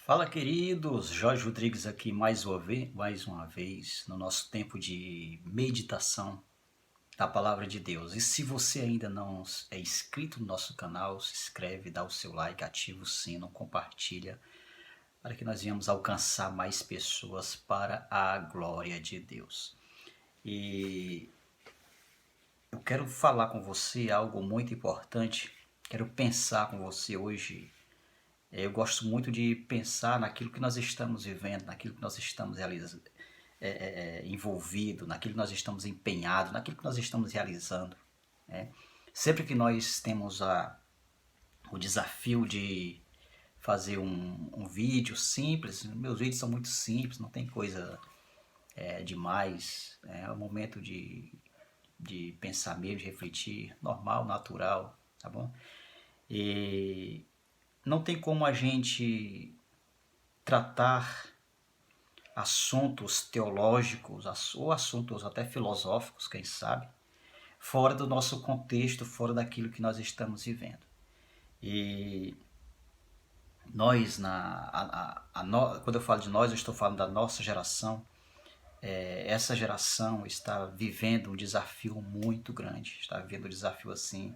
Fala, queridos! Jorge Rodrigues aqui mais uma vez no nosso tempo de meditação da Palavra de Deus. E se você ainda não é inscrito no nosso canal, se inscreve, dá o seu like, ativa o sino, compartilha, para que nós venhamos alcançar mais pessoas para a glória de Deus. E eu quero falar com você algo muito importante, quero pensar com você hoje. Eu gosto muito de pensar naquilo que nós estamos vivendo, naquilo que nós estamos envolvidos, naquilo que nós estamos empenhados, naquilo que nós estamos realizando. Né? Sempre que nós temos o desafio de fazer um vídeo simples, meus vídeos são muito simples, não tem coisa demais, é um momento de pensar mesmo, de refletir, normal, natural, tá bom? E não tem como a gente tratar assuntos teológicos ou assuntos até filosóficos, quem sabe, fora do nosso contexto, fora daquilo que nós estamos vivendo. E nós, quando eu falo de nós, eu estou falando da nossa geração. Essa geração está vivendo um desafio muito grande, está vivendo um desafio assim,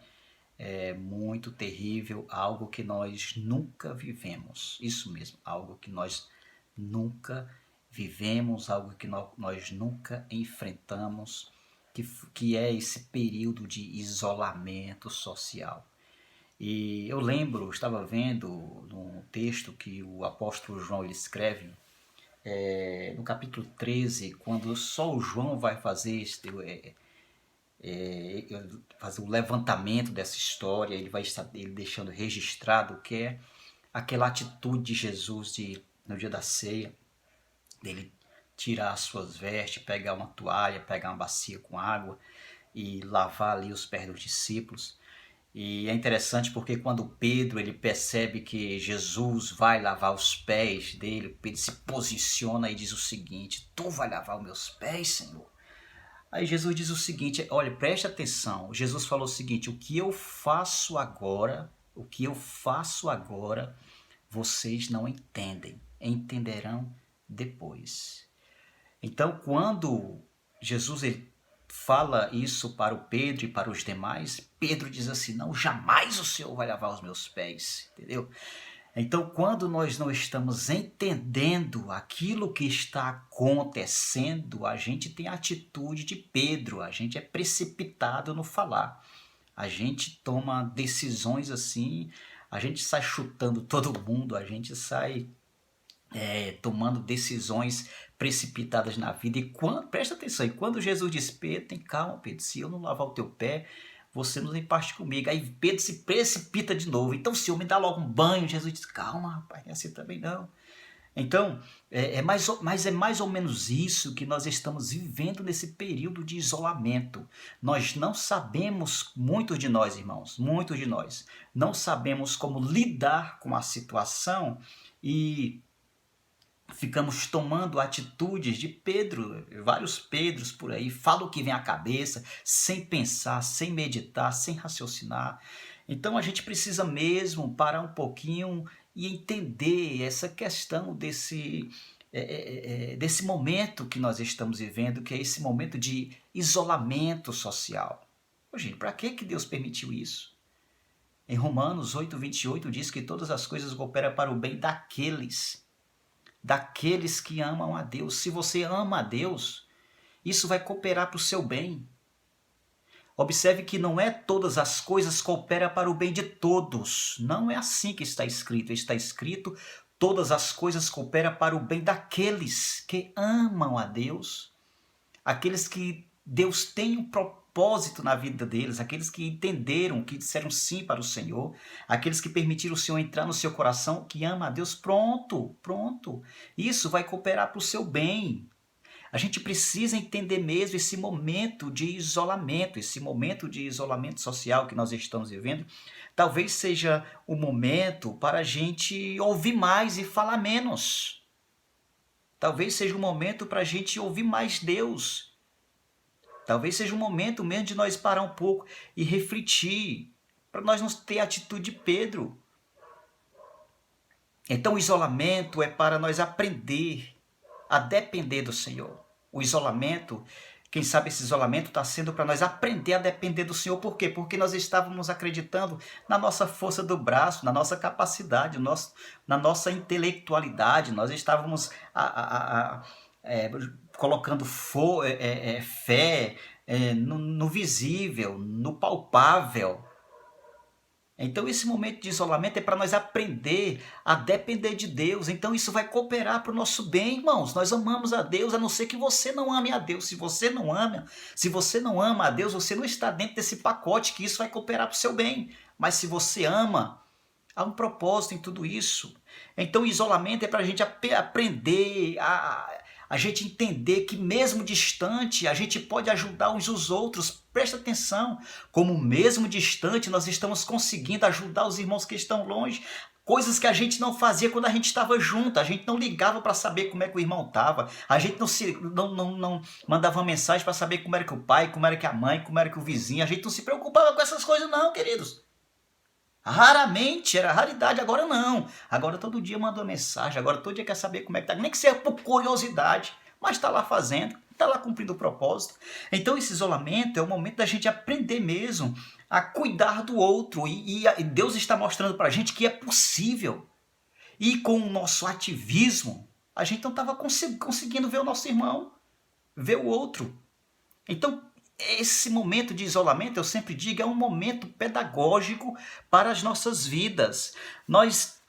muito terrível, algo que nós nunca vivemos. Isso mesmo, algo que nós nunca vivemos, algo que nós nunca enfrentamos, que é esse período de isolamento social. E eu lembro, estava vendo num texto que o apóstolo João ele escreve, no capítulo 13, quando só o João vai fazer fazer o levantamento dessa história, ele vai estar ele deixando registrado o que é aquela atitude de Jesus no dia da ceia, dele tirar as suas vestes, pegar uma toalha, pegar uma bacia com água e lavar ali os pés dos discípulos. E é interessante porque quando Pedro ele percebe que Jesus vai lavar os pés dele, Pedro se posiciona e diz o seguinte: tu vai lavar os meus pés, Senhor? Aí Jesus diz o seguinte, olha, preste atenção, Jesus falou o seguinte: o que eu faço agora, vocês não entendem, entenderão depois. Então, quando Jesus ele fala isso para o Pedro e para os demais, Pedro diz assim: não, jamais o Senhor vai lavar os meus pés, entendeu? Então, quando nós não estamos entendendo aquilo que está acontecendo, a gente tem a atitude de Pedro, a gente é precipitado no falar. A gente toma decisões assim, a gente sai chutando todo mundo, a gente sai tomando decisões precipitadas na vida. E presta atenção, e quando Jesus diz: Pedro, tem calma, Pedro, se eu não lavar o teu pé, você não tem parte comigo. Aí Pedro se precipita de novo: então, Senhor, me dá logo um banho. Jesus diz: calma, rapaz, não é assim também não. Então, mas é mais ou menos isso que nós estamos vivendo nesse período de isolamento. Nós não sabemos, muitos de nós, irmãos, muitos de nós, não sabemos como lidar com a situação e ficamos tomando atitudes de Pedro, vários Pedros por aí, falam o que vem à cabeça, sem pensar, sem meditar, sem raciocinar. Então a gente precisa mesmo parar um pouquinho e entender essa questão desse momento que nós estamos vivendo, que é esse momento de isolamento social. Gente, para que Deus permitiu isso? Em Romanos 8:28 diz que todas as coisas cooperam para o bem daqueles que amam a Deus. Se você ama a Deus, isso vai cooperar para o seu bem. Observe que não é todas as coisas cooperam para o bem de todos. Não é assim que está escrito. Está escrito: todas as coisas cooperam para o bem daqueles que amam a Deus, aqueles que Deus tem um propósito na vida deles, aqueles que entenderam, que disseram sim para o Senhor, aqueles que permitiram o Senhor entrar no seu coração, que ama a Deus. Pronto. Isso vai cooperar para o seu bem. A gente precisa entender mesmo esse momento de isolamento social que nós estamos vivendo. Talvez seja o momento para a gente ouvir mais e falar menos. Talvez seja o momento para a gente ouvir mais Deus. Talvez seja o momento mesmo de nós parar um pouco e refletir, para nós não ter a atitude de Pedro. Então o isolamento é para nós aprender a depender do Senhor. O isolamento, quem sabe esse isolamento está sendo para nós aprender a depender do Senhor. Por quê? Porque nós estávamos acreditando na nossa força do braço, na nossa capacidade, na nossa intelectualidade. Nós estávamos colocando fé no visível, no palpável. Então esse momento de isolamento é para nós aprender a depender de Deus. Então isso vai cooperar para o nosso bem, irmãos. Nós amamos a Deus, a não ser que você não ame a Deus. Se você não ama a Deus, você não está dentro desse pacote, que isso vai cooperar para o seu bem. Mas se você ama, há um propósito em tudo isso. Então o isolamento é para a gente aprender a gente entender que mesmo distante, a gente pode ajudar uns os outros. Presta atenção, como mesmo distante nós estamos conseguindo ajudar os irmãos que estão longe. Coisas que a gente não fazia quando a gente estava junto. A gente não ligava para saber como é que o irmão estava. A gente não mandava uma mensagem para saber como era que o pai, como era que a mãe, como era que o vizinho. A gente não se preocupava com essas coisas não, queridos. Raramente, era raridade, agora não. Agora todo dia manda uma mensagem, agora todo dia quer saber como é que tá. Nem que seja por curiosidade, mas está lá fazendo, está lá cumprindo o propósito. Então esse isolamento é o momento da gente aprender mesmo a cuidar do outro. E Deus está mostrando para a gente que é possível. E com o nosso ativismo, a gente não estava conseguindo ver o nosso irmão, ver o outro. Então, esse momento de isolamento, eu sempre digo, é um momento pedagógico para as nossas vidas. Nós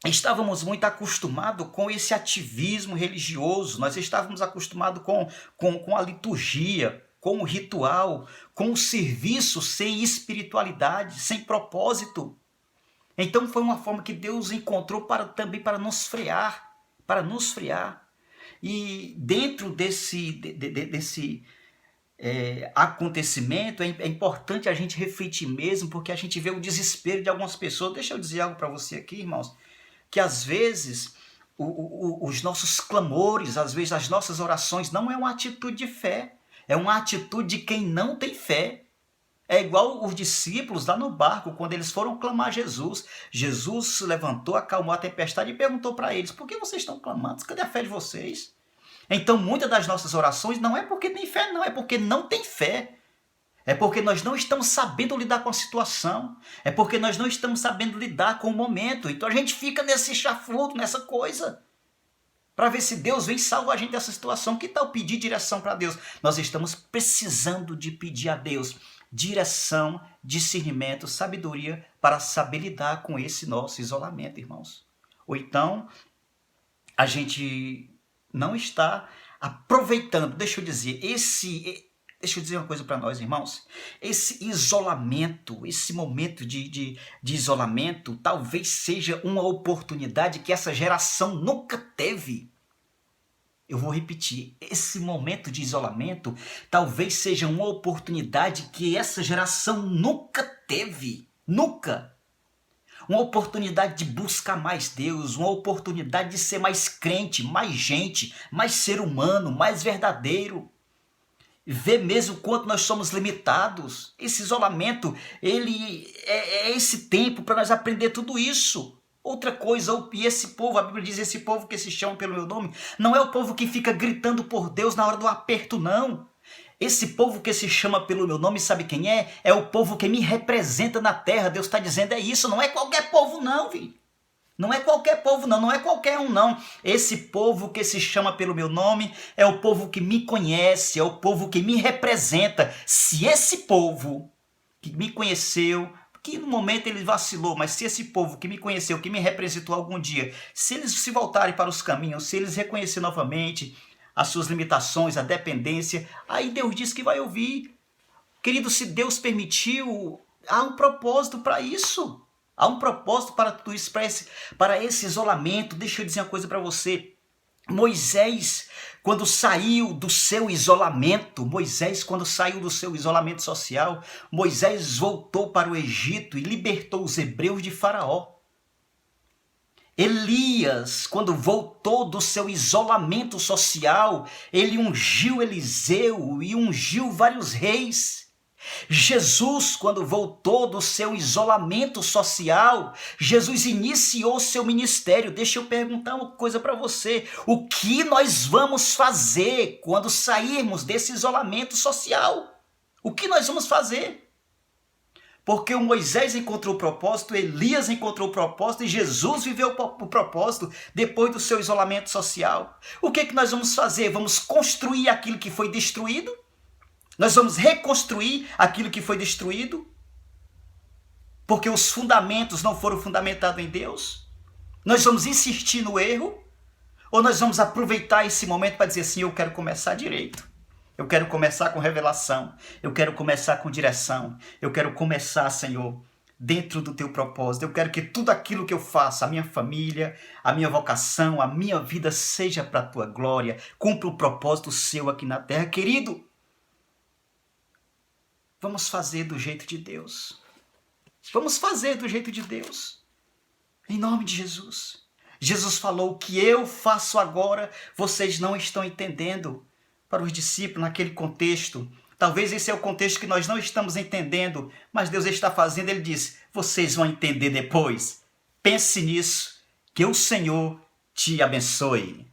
estávamos muito acostumados com esse ativismo religioso, nós estávamos acostumados com a liturgia, com o ritual, com o serviço sem espiritualidade, sem propósito. Então foi uma forma que Deus encontrou também para nos frear, E dentro desse acontecimento, é importante a gente refletir mesmo, porque a gente vê o desespero de algumas pessoas. Deixa eu dizer algo para você aqui, irmãos, que às vezes os nossos clamores, às vezes as nossas orações não é uma atitude de fé, é uma atitude de quem não tem fé. É igual os discípulos lá no barco, quando eles foram clamar a Jesus. Jesus se levantou, acalmou a tempestade e perguntou para eles: por que vocês estão clamando? Cadê a fé de vocês? Então, muitas das nossas orações não é porque tem fé, não. É porque não tem fé. É porque nós não estamos sabendo lidar com a situação. É porque nós não estamos sabendo lidar com o momento. Então, a gente fica nesse chafudo, nessa coisa, para ver se Deus vem salvar a gente dessa situação. Que tal pedir direção para Deus? Nós estamos precisando de pedir a Deus direção, discernimento, sabedoria para saber lidar com esse nosso isolamento, irmãos. Ou então, a gente não está aproveitando, deixa eu dizer uma coisa para nós, irmãos. Esse isolamento, esse momento de isolamento, talvez seja uma oportunidade que essa geração nunca teve. Eu vou repetir, esse momento de isolamento talvez seja uma oportunidade que essa geração nunca teve. Nunca. Uma oportunidade de buscar mais Deus, uma oportunidade de ser mais crente, mais gente, mais ser humano, mais verdadeiro. Ver mesmo quanto nós somos limitados. Esse isolamento, ele é esse tempo para nós aprender tudo isso. Outra coisa, e esse povo, a Bíblia diz, esse povo que se chama pelo meu nome, não é o povo que fica gritando por Deus na hora do aperto, não. Esse povo que se chama pelo meu nome, sabe quem é? É o povo que me representa na terra. Deus está dizendo, é isso, não é qualquer povo não, filho. Não é qualquer povo não, não é qualquer um não. Esse povo que se chama pelo meu nome é o povo que me conhece, é o povo que me representa. Se esse povo que me conheceu, que no momento ele vacilou, mas se esse povo que me conheceu, que me representou algum dia, se eles se voltarem para os caminhos, se eles reconhecerem novamente as suas limitações, a dependência, aí Deus diz que vai ouvir. Querido, se Deus permitiu, há um propósito para isso. Há um propósito para tudo isso, para esse isolamento. Deixa eu dizer uma coisa para você. Moisés, quando saiu do seu isolamento social, Moisés voltou para o Egito e libertou os hebreus de Faraó. Elias, quando voltou do seu isolamento social, ele ungiu Eliseu e ungiu vários reis. Jesus, quando voltou do seu isolamento social, Jesus iniciou seu ministério. Deixa eu perguntar uma coisa para você. O que nós vamos fazer quando sairmos desse isolamento social? O que nós vamos fazer? Porque o Moisés encontrou o propósito, Elias encontrou o propósito e Jesus viveu o propósito depois do seu isolamento social. O que nós vamos fazer? Vamos construir aquilo que foi destruído? Nós vamos reconstruir aquilo que foi destruído? Porque os fundamentos não foram fundamentados em Deus? Nós vamos insistir no erro? Ou nós vamos aproveitar esse momento para dizer assim, eu quero começar direito? Eu quero começar com revelação, eu quero começar com direção, eu quero começar, Senhor, dentro do teu propósito. Eu quero que tudo aquilo que eu faça, a minha família, a minha vocação, a minha vida seja para a tua glória, cumpra o propósito seu aqui na terra. Querido, vamos fazer do jeito de Deus. Vamos fazer do jeito de Deus. Em nome de Jesus. Jesus falou, o que eu faço agora, vocês não estão entendendo. Para os discípulos naquele contexto. Talvez esse é o contexto que nós não estamos entendendo, mas Deus está fazendo. Ele diz, vocês vão entender depois. Pense nisso, que o Senhor te abençoe.